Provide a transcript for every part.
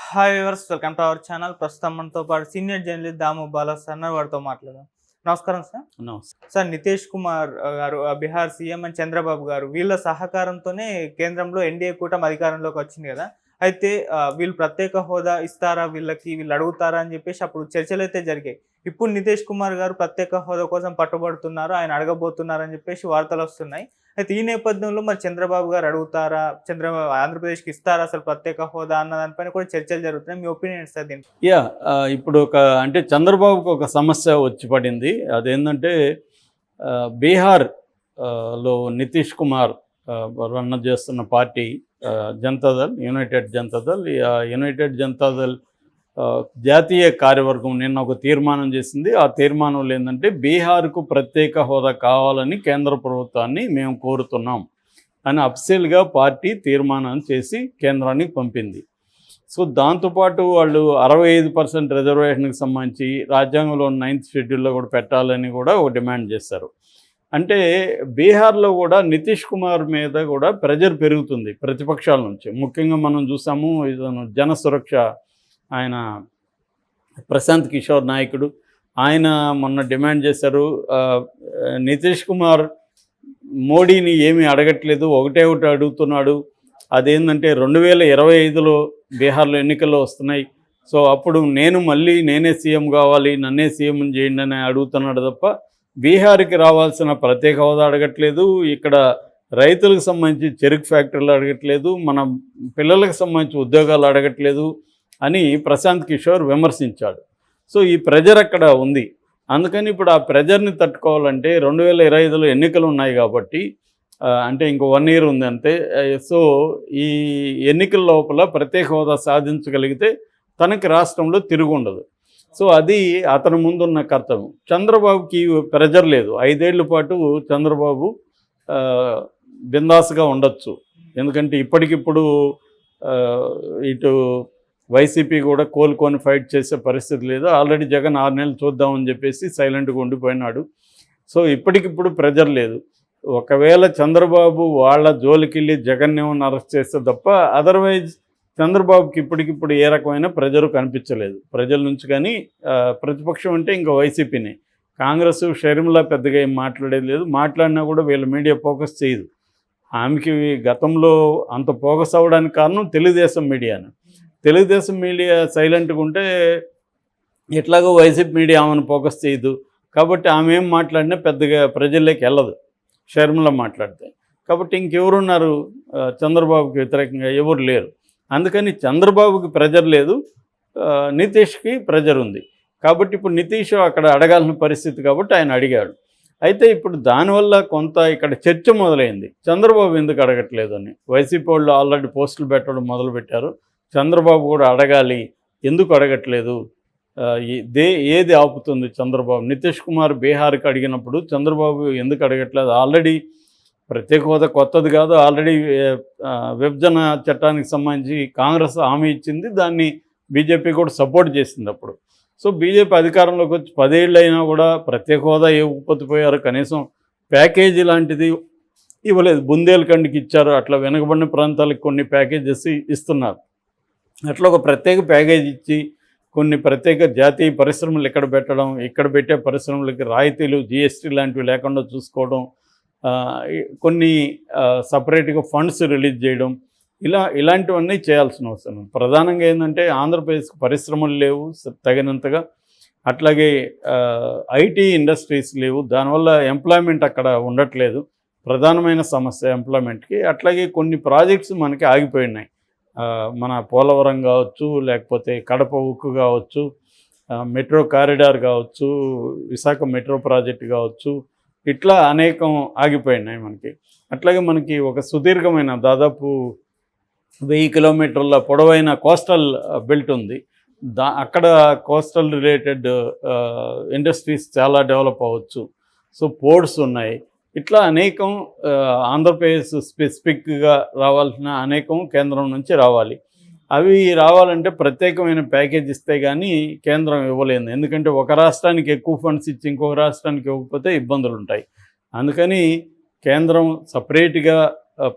Hi viewers, welcome to our channel. ప్రస్తుతం మనతో పాటు సీనియర్ జర్నలిస్ట్ దాము బాలా సార్ వారితో మాట్లాడదాం. నమస్కారం సార్. నమస్తే. సార్, నితీష్ కుమార్ గారు బీహార్ సీఎం అండ్ చంద్రబాబు గారు వీళ్ళ సహకారంతోనే కేంద్రంలో ఎన్డీఏ కూటమి అధికారంలోకి వచ్చింది కదా. అయితే వీళ్ళు ప్రత్యేక హోదా ఇస్తారా, వీళ్ళు అడుగుతారా అని చెప్పేసి అప్పుడు చర్చలు అయితే జరిగాయి. ఇప్పుడు నితీష్ కుమార్ గారు ప్రత్యేక హోదా కోసం పట్టుబడుతున్నారు, ఆయన అడగబోతున్నారు అని చెప్పేసి వార్తలు వస్తున్నాయి. అయితే ఈ నేపథ్యంలో మరి చంద్రబాబు గారు అడుగుతారా, ఆంధ్రప్రదేశ్కి ఇస్తారా అసలు ప్రత్యేక హోదా అన్న దానిపైన కూడా చర్చలు జరుగుతున్నాయి. మీ ఒపీనియన్ సార్ దీనికి? ఇప్పుడు అంటే చంద్రబాబుకు ఒక సమస్య వచ్చి పడింది. అదేంటంటే బీహార్ లో నితీష్ కుమార్ రన్ చేస్తున్న party Janata Dal, United Janata Dal. United Janata Dal జాతీయ కార్యవర్గం నిన్న ఒక తీర్మానం చేసింది. ఆ తీర్మానంలో ఏంటంటే బీహార్కు ప్రత్యేక హోదా కావాలని కేంద్ర ప్రభుత్వాన్ని మేము కోరుతున్నాం అని అఫీషియల్గా పార్టీ తీర్మానం చేసి కేంద్రానికి పంపింది. సో దాంతోపాటు వాళ్ళు 65% రిజర్వేషన్కి సంబంధించి రాజ్యాంగంలో 9th షెడ్యూల్లో కూడా పెట్టాలని కూడా ఒక డిమాండ్ చేశారు. అంటే బీహార్లో కూడా నితీష్ కుమార్ మీద కూడా ప్రెజర్ పెరుగుతుంది ప్రతిపక్షాల నుంచి. ముఖ్యంగా మనం చూసాము, జన సురక్ష ఆయన ప్రశాంత్ కిషోర్ నాయకుడు, ఆయన మొన్న డిమాండ్ చేశారు, నితీష్ కుమార్ మోడీని ఏమీ అడగట్లేదు, ఒకటే ఒకటి అడుగుతున్నాడు. అదేంటంటే 2025లో బీహార్లో ఎన్నికల్లో వస్తున్నాయి, సో అప్పుడు నేనే సీఎం కావాలి, నన్నే సీఎం చేయండి అని అడుగుతున్నాడు తప్ప బీహార్కి రావాల్సిన ప్రత్యేక హోదా అడగట్లేదు, ఇక్కడ రైతులకు సంబంధించి చెరుకు ఫ్యాక్టరీలు అడగట్లేదు, మన పిల్లలకు సంబంధించి ఉద్యోగాలు అడగట్లేదు అని ప్రశాంత్ కిషోర్ విమర్శించాడు. సో ఈ ప్రెజర్ అక్కడ ఉంది. అందుకని ఇప్పుడు ఆ ప్రెజర్ని తట్టుకోవాలంటే 2025లో ఎన్నికలు ఉన్నాయి కాబట్టి, అంటే ఇంకో 1 year ఉంది అంతే. సో ఈ ఎన్నికల లోపల ప్రత్యేక హోదా సాధించగలిగితే తనకి రాష్ట్రంలో తిరుగుండదు. సో అది అతని ముందున్న కర్తవ్యం. చంద్రబాబుకి ప్రెజర్ లేదు. 5 ఏళ్ల పాటు చంద్రబాబు బిందాస్గా ఉండొచ్చు. ఎందుకంటే ఇప్పటికిప్పుడు ఇటు వైసీపీ కూడా కోలుకొని ఫైట్ చేసే పరిస్థితి లేదు. ఆల్రెడీ జగన్ 6 నెలలు చూద్దామని చెప్పేసి సైలెంట్గా ఉండిపోయినాడు. సో ఇప్పటికిప్పుడు ప్రెజర్ లేదు. ఒకవేళ చంద్రబాబు వాళ్ళ జోలికెళ్ళి జగన్ ఏమన్నా అరెస్ట్ చేస్తే తప్ప అదర్వైజ్ చంద్రబాబుకి ఇప్పటికిప్పుడు ఏ రకమైన ప్రెజరు కనిపించలేదు ప్రజల నుంచి. కానీ ప్రతిపక్షం అంటే ఇంకా వైసీపీనే. కాంగ్రెస్ షర్మిల పెద్దగా ఏం మాట్లాడేది లేదు. మాట్లాడినా కూడా వీళ్ళ మీడియా ఫోకస్ చేయదు. ఆమెకి గతంలో అంత ఫోకస్ అవ్వడానికి కారణం తెలుగుదేశం మీడియాను. తెలుగుదేశం మీడియా సైలెంట్గా ఉంటే ఎట్లాగో వైసీపీ మీడియా ఆమెను ఫోకస్ చేయదు. కాబట్టి ఆమె ఏం మాట్లాడినా పెద్దగా ప్రజల్లోకి వెళ్ళదు షర్మిల మాట్లాడితే. కాబట్టి ఇంకెవరున్నారు చంద్రబాబుకి వ్యతిరేకంగా? ఎవరు లేరు. అందుకని చంద్రబాబుకి ప్రెజర్ లేదు, నితీష్కి ప్రెజర్ ఉంది. కాబట్టి ఇప్పుడు నితీష్ అక్కడ అడగాల్సిన పరిస్థితి కాబట్టి ఆయన అడిగాడు. అయితే ఇప్పుడు దానివల్ల కొంత ఇక్కడ చర్చ మొదలైంది, చంద్రబాబు ఎందుకు అడగట్లేదు అని. వైసీపీ వాళ్ళు ఆల్రెడీ పోస్టులు పెట్టడం మొదలుపెట్టారు. చంద్రబాబు కూడా అడగాలి, ఎందుకు అడగట్లేదు, ఏది ఆపుతుంది చంద్రబాబు? నితీష్ కుమార్ బీహార్కి అడిగినప్పుడు చంద్రబాబు ఎందుకు అడగట్లేదు? ఆల్రెడీ ప్రత్యేక హోదా కొత్తది కాదు, ఆల్రెడీ విభజన చట్టానికి సంబంధించి కాంగ్రెస్ హామీ ఇచ్చింది, దాన్ని బీజేపీ కూడా సపోర్ట్ చేసింది అప్పుడు. సో బీజేపీ అధికారంలోకి వచ్చి 10 ఏళ్ళు అయినా కూడా ప్రత్యేక హోదా ఇవ్వకపోయారు. కనీసం ప్యాకేజీ లాంటిది ఇవ్వలేదు. బుందేల్ఖండ్కి ఇచ్చారు, అట్లా వెనుకబడిన ప్రాంతాలకు కొన్ని ప్యాకేజెస్ ఇస్తున్నారు. అట్లా ఒక ప్రత్యేక ప్యాకేజీ ఇచ్చి కొన్ని ప్రత్యేక జాతీయ పరిశ్రమలు ఇక్కడ పెట్టడం, ఇక్కడ పెట్టే పరిశ్రమలకి రాయితీలు, జిఎస్టీ లాంటివి లేకుండా చూసుకోవడం, కొన్ని సపరేట్గా ఫండ్స్ రిలీజ్ చేయడం, ఇలాంటివన్నీ చేయాల్సిన అవసరం. ప్రధానంగా ఏంటంటే ఆంధ్రప్రదేశ్కి పరిశ్రమలు లేవు తగినంతగా, అట్లాగే ఐటీ ఇండస్ట్రీస్ లేవు, దానివల్ల ఎంప్లాయ్మెంట్ అక్కడ ఉండట్లేదు. ప్రధానమైన సమస్య ఎంప్లాయ్మెంట్కి. అట్లాగే కొన్ని ప్రాజెక్ట్స్ మనకి ఆగిపోయినాయి. మన పోలవరం కావచ్చు, లేకపోతే కడప ఉక్కు కావచ్చు, మెట్రో కారిడార్ కావచ్చు, విశాఖ మెట్రో ప్రాజెక్ట్ కావచ్చు, ఇట్లా అనేకం ఆగిపోయినాయి మనకి. అట్లాగే మనకి ఒక సుదీర్ఘమైన దాదాపు 1000 కిలోమీటర్ల పొడవైన కోస్టల్ బెల్ట్ ఉంది. అక్కడ కోస్టల్ రిలేటెడ్ ఇండస్ట్రీస్ చాలా డెవలప్ అవ్వచ్చు. సో పోర్ట్స్ ఉన్నాయి. ఇట్లా అనేకం ఆంధ్రప్రదేశ్ స్పెసిఫిక్గా రావాల్సిన అనేకం కేంద్రం నుంచి రావాలి. అవి రావాలంటే ప్రత్యేకమైన ప్యాకేజ్ ఇస్తే కానీ కేంద్రం ఇవ్వలేదు. ఎందుకంటే ఒక రాష్ట్రానికి ఎక్కువ ఫండ్స్ ఇచ్చి ఇంకొక రాష్ట్రానికి ఇవ్వకపోతే ఇబ్బందులు ఉంటాయి. అందుకని కేంద్రం సపరేట్గా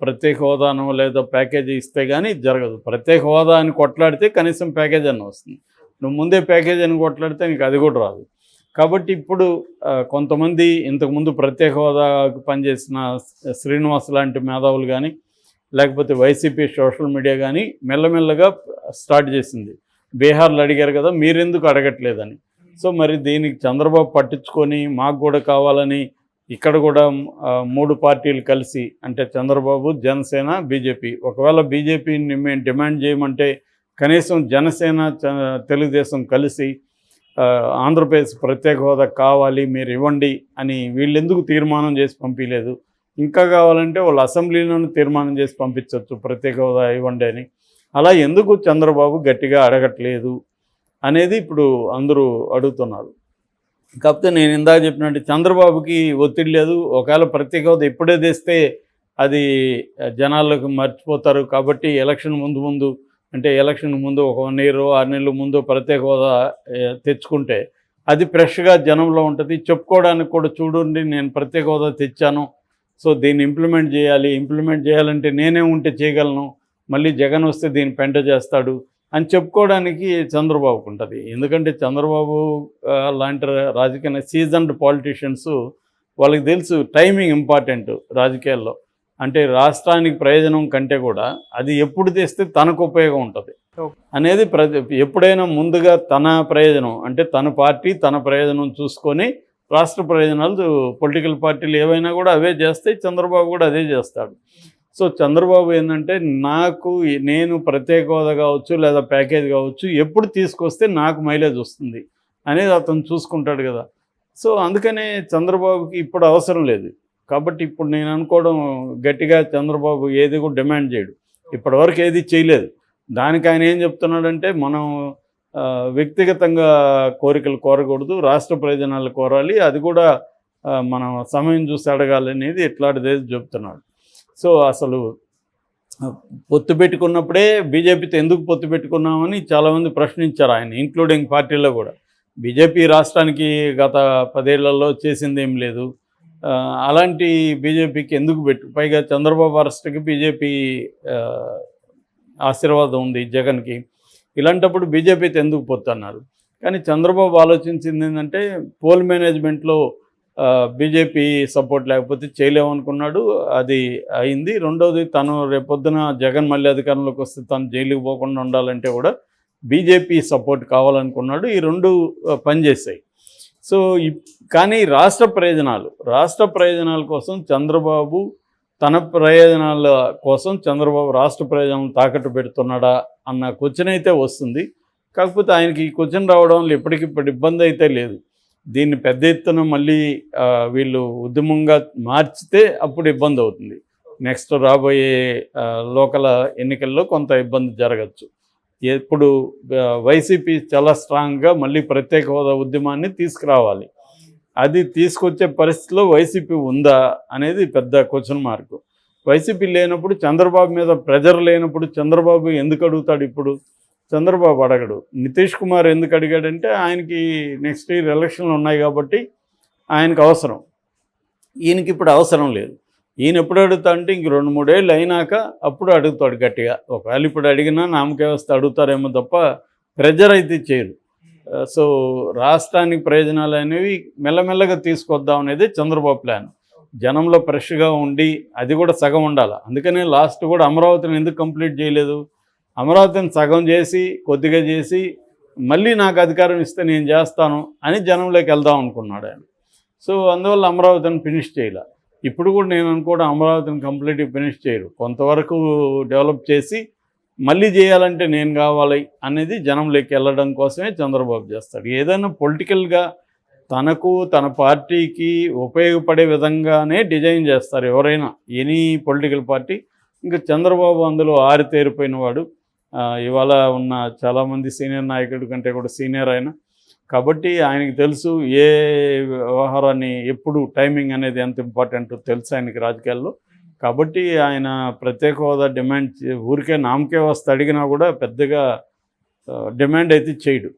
ప్రత్యేక హోదానో లేదా ప్యాకేజీ ఇస్తే కానీ జరగదు. ప్రత్యేక హోదా అని కొట్లాడితే కనీసం ప్యాకేజ్ అన్న వస్తుంది. నువ్వు ముందే ప్యాకేజ్ అని కొట్లాడితే నీకు అది కూడా రాదు. కాబట్టి ఇప్పుడు కొంతమంది ఇంతకుముందు ప్రత్యేక హోదాకు పనిచేసిన శ్రీనివాస్ లాంటి మేధావులు కానీ, లేకపోతే వైసీపీ సోషల్ మీడియా కానీ మెల్లమెల్లగా స్టార్ట్ చేసింది. బీహార్లో అడిగారు కదా, మీరెందుకు అడగట్లేదని. సో మరి దీనికి చంద్రబాబు పట్టించుకొని మాకు కూడా కావాలని ఇక్కడ కూడా 3 పార్టీలు కలిసి, అంటే చంద్రబాబు, జనసేన, బీజేపీ. ఒకవేళ బీజేపీని మేము డిమాండ్ చేయమంటే కనీసం జనసేన, తెలుగుదేశం కలిసి ఆంధ్రప్రదేశ్ ప్రత్యేక హోదా కావాలి మీరు ఇవ్వండి అని వీళ్ళెందుకు తీర్మానం చేసి పంపించలేదు. ఇంకా కావాలంటే వాళ్ళు అసెంబ్లీలోనే తీర్మానం చేసి పంపించవచ్చు ప్రత్యేక హోదా ఇవ్వండి అని. అలా ఎందుకు చంద్రబాబు గట్టిగా అడగట్లేదు అనేది ఇప్పుడు అందరూ అడుగుతున్నారు. కాకపోతే నేను ఇందాక చెప్పినట్టు చంద్రబాబుకి ఒత్తిడి లేదు. ఒకవేళ ప్రత్యేక హోదా ఇప్పుడే తెస్తే అది జనాలకు మర్చిపోతారు. కాబట్టి ఎలక్షన్ ముందు అంటే ఎలక్షన్ ముందు ఒక 1 year 6 నెలల ముందు ప్రత్యేక హోదా తెచ్చుకుంటే అది ఫ్రెష్గా జనంలో ఉంటుంది. చెప్పుకోవడానికి కూడా చూడండి నేను ప్రత్యేక హోదా తెచ్చాను, సో దీన్ని ఇంప్లిమెంట్ చేయాలంటే నేనే ఉంటే చేయగలను, మళ్ళీ జగన్ వస్తే దీన్ని పెంట చేస్తాడు అని చెప్పుకోవడానికి చంద్రబాబుకు ఉంటుంది. ఎందుకంటే చంద్రబాబు లాంటి రాజకీయ సీజన్డ్ పాలిటీషియన్స్ వాళ్ళకి తెలుసు టైమింగ్ ఇంపార్టెంట్ రాజకీయాల్లో. అంటే రాష్ట్రానికి ప్రయోజనం కంటే కూడా అది ఎప్పుడు తెస్తే తనకు ఉపయోగం ఉంటుంది అనేది ఎప్పుడైనా ముందుగా తన ప్రయోజనం, అంటే తన పార్టీ తన ప్రయోజనం చూసుకొని రాష్ట్ర ప్రయోజనాలు పొలిటికల్ పార్టీలు ఏవైనా కూడా అవే చేస్తాయి. చంద్రబాబు కూడా అదే చేస్తాడు. సో చంద్రబాబు ఏంటంటే నేను ప్రత్యేక హోదా కావచ్చు లేదా ప్యాకేజ్ కావచ్చు ఎప్పుడు తీసుకొస్తే నాకు మైలేజ్ వస్తుంది అనేది అతను చూసుకుంటాడు కదా. సో అందుకనే చంద్రబాబుకి ఇప్పుడు అవసరం లేదు. కాబట్టి ఇప్పుడు నేను అనుకోవడం గట్టిగా చంద్రబాబు ఏది కూడా డిమాండ్ చేయడు, ఇప్పటివరకు ఏది చేయలేదు. దానికి ఆయన ఏం చెప్తున్నాడంటే మనం వ్యక్తిగతంగా కోరికలు కోరకూడదు, రాష్ట్ర ప్రయోజనాలు కోరాలి, అది కూడా మనం సమయం చూసి అడగాలి అనేది ఇట్లాంటిది చెప్తున్నాడు. సో అసలు పొత్తు పెట్టుకున్నప్పుడే బీజేపీతో ఎందుకు పొత్తు పెట్టుకున్నామని చాలామంది ప్రశ్నించారు ఆయన, ఇంక్లూడింగ్ పార్టీలో కూడా. బీజేపీ రాష్ట్రానికి గత 10 ఏళ్లలో చేసింది ఏం లేదు, అలాంటి బీజేపీకి ఎందుకు పైగా చంద్రబాబు అరెస్ట్కి బీజేపీ ఆశీర్వాదం ఉంది జగన్కి. ఇలాంటప్పుడు బీజేపీతో ఎందుకు పొత్తన్నారు. కానీ చంద్రబాబు ఆలోచించింది ఏంటంటే పోల్ మేనేజ్మెంట్లో బీజేపీ సపోర్ట్ లేకపోతే చేయలేమనుకున్నాడు, అది అయింది. రెండోది తను రేపొద్దున జగన్ మళ్ళీ అధికారంలోకి వస్తే తను జైలుకి పోకుండా ఉండాలంటే కూడా బీజేపీ సపోర్ట్ కావాలనుకున్నాడు. ఈ 2 పనిచేశాయి. సో కానీ రాష్ట్ర ప్రయోజనాల కోసం చంద్రబాబు తన ప్రయోజనాల కోసం చంద్రబాబు రాష్ట్ర ప్రయోజనాలను తాకట్టు పెడుతున్నాడా అన్న క్వశ్చన్ అయితే వస్తుంది. కాకపోతే ఆయనకి ఈ క్వశ్చన్ రావడంలో ఇప్పటికిప్పుడు ఇబ్బంది అయితే లేదు. దీన్ని పెద్ద ఎత్తున మళ్ళీ వీళ్ళు ఉద్యమంగా మార్చితే అప్పుడు ఇబ్బంది అవుతుంది. నెక్స్ట్ రాబోయే లోకల్ ఎన్నికల్లో కొంత ఇబ్బంది జరగచ్చు. ఇప్పుడు వైసీపీ చాలా స్ట్రాంగ్గా మళ్ళీ ప్రత్యేక హోదా ఉద్యమాన్ని తీసుకురావాలి. అది తీసుకొచ్చే పరిస్థితిలో వైసీపీ ఉందా అనేది పెద్ద క్వశ్చన్ మార్కు. వైసీపీ లేనప్పుడు, చంద్రబాబు మీద ప్రెజర్ లేనప్పుడు చంద్రబాబు ఎందుకు అడుగుతాడు? ఇప్పుడు చంద్రబాబు అడగడు. నితీష్ కుమార్ ఎందుకు అడిగాడంటే ఆయనకి నెక్స్ట్ ఇయర్ ఎలక్షన్లు ఉన్నాయి కాబట్టి ఆయనకు అవసరం, ఈయనకి ఇప్పుడు అవసరం లేదు. ఈయన ఎప్పుడు అడుగుతా అంటే ఇంక 2-3 ఏళ్ళు అయినాక అప్పుడు అడుగుతాడు గట్టిగా. ఒకవేళ ఇప్పుడు అడిగినా నామకే వస్తే అడుగుతారేమో తప్ప ప్రెజర్ అయితే చేయరు. సో రాష్ట్రానికి ప్రయోజనాలు అనేవి మెల్లమెల్లగా తీసుకొద్దాం అనేది చంద్రబాబు ప్లాన్. జనంలో ఫ్రెష్గా ఉండి అది కూడా సగం ఉండాలి. అందుకనే లాస్ట్ కూడా అమరావతిని ఎందుకు కంప్లీట్ చేయలేదు? అమరావతిని సగం చేసి కొద్దిగా చేసి మళ్ళీ నాకు అధికారం ఇస్తే నేను చేస్తాను అని జనంలోకి వెళ్దాం అనుకున్నాడు ఆయన. సో అందువల్ల అమరావతిని ఫినిష్ చేయాలి. ఇప్పుడు కూడా నేను అనుకోవడం అమరావతిని కంప్లీట్గా ఫినిష్ చేయరు, కొంతవరకు డెవలప్ చేసి మళ్ళీ చేయాలంటే నేను కావాలి అనేది జనంలోకి వెళ్ళడం కోసమే చంద్రబాబు చేస్తాడు. ఏదైనా పొలిటికల్గా తనకు తన పార్టీకి ఉపయోగపడే విధంగానే డిజైన్ చేస్తారు ఎవరైనా, ఎనీ పొలిటికల్ పార్టీ. ఇంకా చంద్రబాబు అందులో ఆరితేరిపోయినవాడు. ఇవాళ ఉన్న చాలామంది సీనియర్ నాయకుడి కంటే కూడా సీనియర్ ఆయన కాబట్టి ఆయనకి తెలుసు ఏ వ్యవహారాన్ని ఎప్పుడు టైమింగ్ అనేది ఎంత ఇంపార్టెంటో తెలుసు ఆయనకి రాజకీయాల్లో. కాబట్టి ఆయన ప్రత్యేక హోదా డిమాండ్ ఊరికే నామకే వస్తే అడిగినా కూడా పెద్దగా డిమాండ్ అయితే చేయడు.